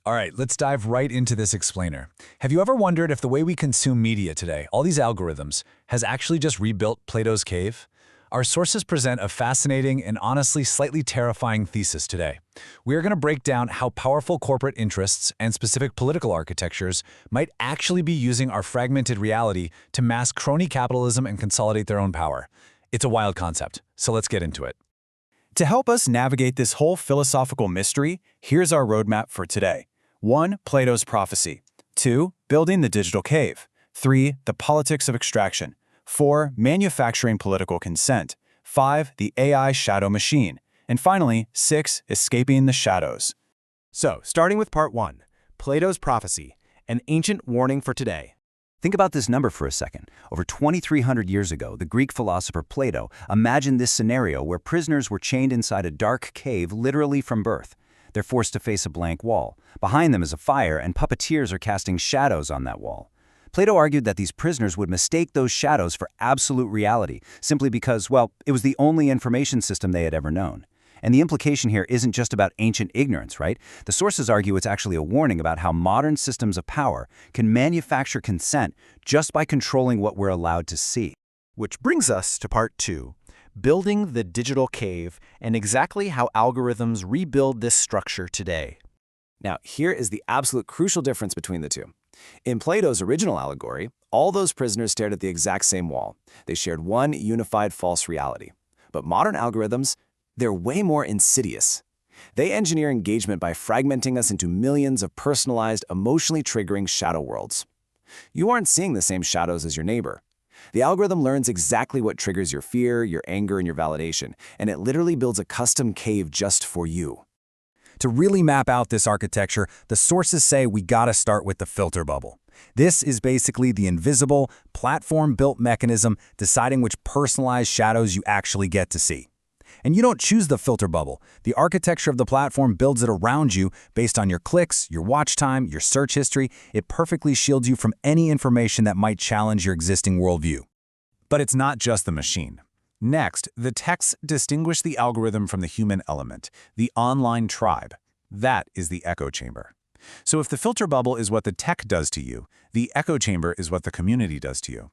All right, let's dive right into this explainer. Have you ever wondered if the way we consume media today, all these algorithms, has actually just rebuilt Plato's cave? Our sources present a fascinating and honestly slightly terrifying thesis today. We are going to break down how powerful corporate interests and specific political architectures might actually be using our fragmented reality to mask crony capitalism and consolidate their own power. It's a wild concept, so let's get into it. To help us navigate this whole philosophical mystery, here's our roadmap for today. 1. Plato's prophecy. 2. Building the digital cave. 3. The politics of extraction. 4. Manufacturing political consent. 5. The AI shadow machine. And finally, 6. Escaping the shadows. So, starting with part 1, Plato's prophecy, an ancient warning for today. Think about this number for a second. Over 2,300 years ago, the Greek philosopher Plato imagined this scenario where prisoners were chained inside a dark cave literally from birth. They're forced to face a blank wall. Behind them is a fire, and puppeteers are casting shadows on that wall. Plato argued that these prisoners would mistake those shadows for absolute reality, simply because, well, it was the only information system they had ever known. And the implication here isn't just about ancient ignorance, right? The sources argue it's actually a warning about how modern systems of power can manufacture consent just by controlling what we're allowed to see. Which brings us to part 2, building the digital cave and exactly how algorithms rebuild this structure today. Now, here is the absolute crucial difference between the two. In Plato's original allegory, all those prisoners stared at the exact same wall. They shared one unified false reality. But modern algorithms, they're way more insidious. They engineer engagement by fragmenting us into millions of personalized, emotionally triggering shadow worlds. You aren't seeing the same shadows as your neighbor. The algorithm learns exactly what triggers your fear, your anger, and your validation, and it literally builds a custom cave just for you. To really map out this architecture, the sources say we gotta start with the filter bubble. This is basically the invisible, platform-built mechanism deciding which personalized shadows you actually get to see. And you don't choose the filter bubble. The architecture of the platform builds it around you based on your clicks, your watch time, your search history. It perfectly shields you from any information that might challenge your existing worldview. But it's not just the machine. Next, the texts distinguish the algorithm from the human element, the online tribe. That is the echo chamber. So if the filter bubble is what the tech does to you, the echo chamber is what the community does to you.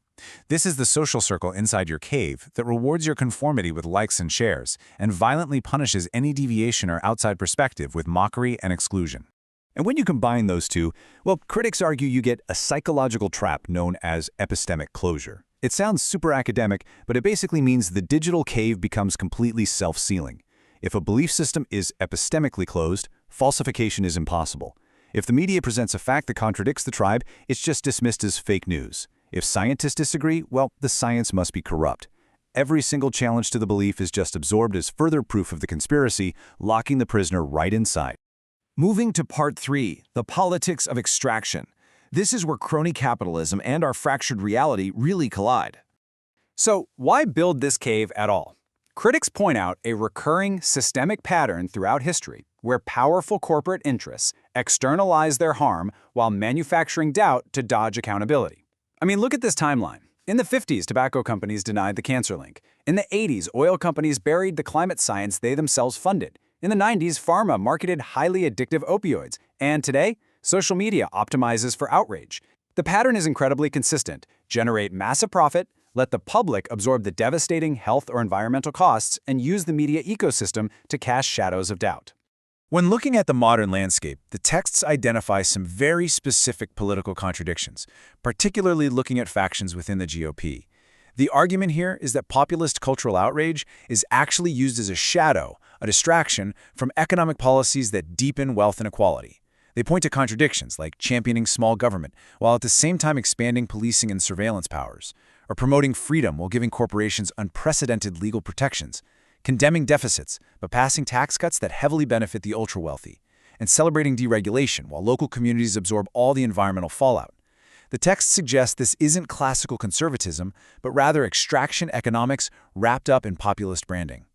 This is the social circle inside your cave that rewards your conformity with likes and shares, and violently punishes any deviation or outside perspective with mockery and exclusion. And when you combine those two, well, critics argue you get a psychological trap known as epistemic closure. It sounds super academic, but it basically means the digital cave becomes completely self-sealing. If a belief system is epistemically closed, falsification is impossible. If the media presents a fact that contradicts the tribe, it's just dismissed as fake news. If scientists disagree, well, the science must be corrupt. Every single challenge to the belief is just absorbed as further proof of the conspiracy, locking the prisoner right inside. Moving to part 3, the politics of extraction. This is where crony capitalism and our fractured reality really collide. So, why build this cave at all? Critics point out a recurring systemic pattern throughout history where powerful corporate interests externalize their harm while manufacturing doubt to dodge accountability. I mean, look at this timeline. In the 50s, tobacco companies denied the cancer link. In the 80s, oil companies buried the climate science they themselves funded. In the 90s, pharma marketed highly addictive opioids. And today, social media optimizes for outrage. The pattern is incredibly consistent. Generate massive profit, let the public absorb the devastating health or environmental costs, and use the media ecosystem to cast shadows of doubt. When looking at the modern landscape, the texts identify some very specific political contradictions, particularly looking at factions within the GOP. The argument here is that populist cultural outrage is actually used as a shadow, a distraction from economic policies that deepen wealth inequality. They point to contradictions like championing small government while at the same time expanding policing and surveillance powers, or promoting freedom while giving corporations unprecedented legal protections, condemning deficits but passing tax cuts that heavily benefit the ultra-wealthy, and celebrating deregulation while local communities absorb all the environmental fallout. The text suggests this isn't classical conservatism, but rather extraction economics wrapped up in populist branding.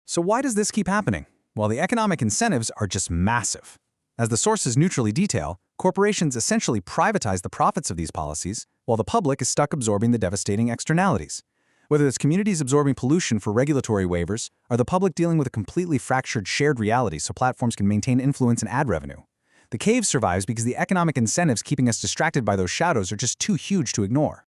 So why does this keep happening? Well, the economic incentives are just massive. As the sources neutrally detail, corporations essentially privatize the profits of these policies, while the public is stuck absorbing the devastating externalities. Whether it's communities absorbing pollution for regulatory waivers, or the public dealing with a completely fractured shared reality so platforms can maintain influence and ad revenue. The cave survives because the economic incentives keeping us distracted by those shadows are just too huge to ignore.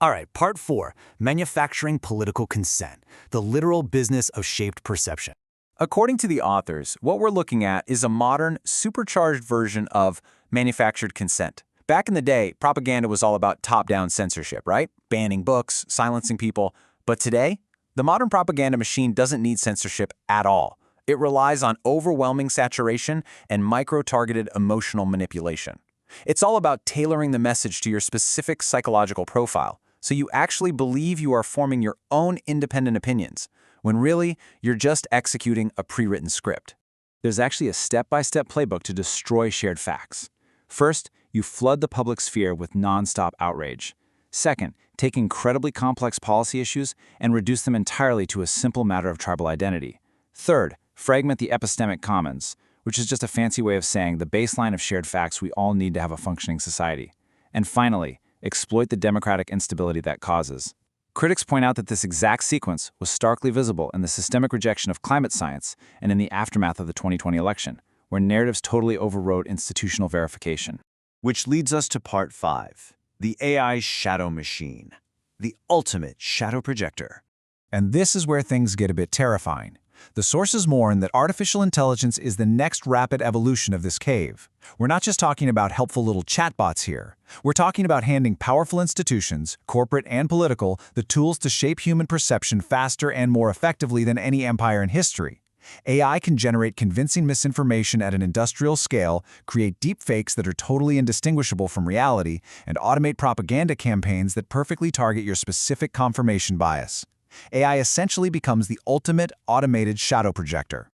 All right, part 4, manufacturing political consent, the literal business of shaped perception. According to the authors, what we're looking at is a modern, supercharged version of manufactured consent. Back in the day, propaganda was all about top-down censorship, right? Banning books, silencing people. But today, the modern propaganda machine doesn't need censorship at all. It relies on overwhelming saturation and micro-targeted emotional manipulation. It's all about tailoring the message to your specific psychological profile, so you actually believe you are forming your own independent opinions, when really, you're just executing a pre-written script. There's actually a step-by-step playbook to destroy shared facts. First, you flood the public sphere with non-stop outrage. Second, take incredibly complex policy issues and reduce them entirely to a simple matter of tribal identity. Third, fragment the epistemic commons, which is just a fancy way of saying the baseline of shared facts we all need to have a functioning society. And finally, exploit the democratic instability that causes. Critics point out that this exact sequence was starkly visible in the systemic rejection of climate science and in the aftermath of the 2020 election, where narratives totally overrode institutional verification. Which leads us to part 5, the AI shadow machine, the ultimate shadow projector. And this is where things get a bit terrifying. The sources mourn that artificial intelligence is the next rapid evolution of this cave. We're not just talking about helpful little chatbots here. We're talking about handing powerful institutions, corporate and political, the tools to shape human perception faster and more effectively than any empire in history. AI can generate convincing misinformation at an industrial scale, create deepfakes that are totally indistinguishable from reality, and automate propaganda campaigns that perfectly target your specific confirmation bias. AI essentially becomes the ultimate automated shadow projector.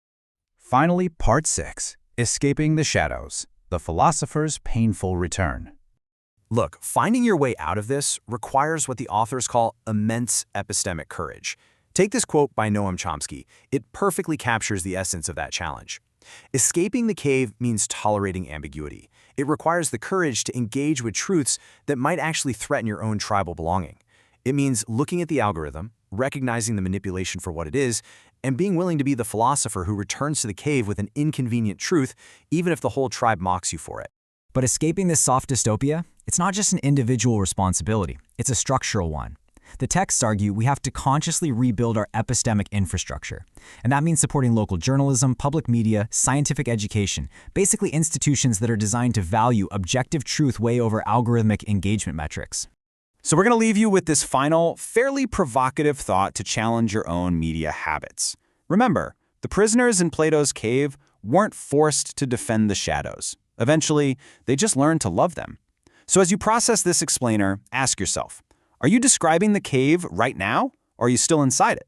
Finally, part 6, escaping the shadows, the philosopher's painful return. Look, finding your way out of this requires what the authors call immense epistemic courage. Take this quote by Noam Chomsky. It perfectly captures the essence of that challenge. Escaping the cave means tolerating ambiguity. It requires the courage to engage with truths that might actually threaten your own tribal belonging. It means looking at the algorithm, recognizing the manipulation for what it is, and being willing to be the philosopher who returns to the cave with an inconvenient truth, even if the whole tribe mocks you for it. But escaping this soft dystopia, it's not just an individual responsibility, it's a structural one. The texts argue we have to consciously rebuild our epistemic infrastructure. And that means supporting local journalism, public media, scientific education, basically institutions that are designed to value objective truth way over algorithmic engagement metrics. So we're going to leave you with this final, fairly provocative thought to challenge your own media habits. Remember, the prisoners in Plato's cave weren't forced to defend the shadows. Eventually, they just learned to love them. So as you process this explainer, ask yourself, are you describing the cave right now, or are you still inside it?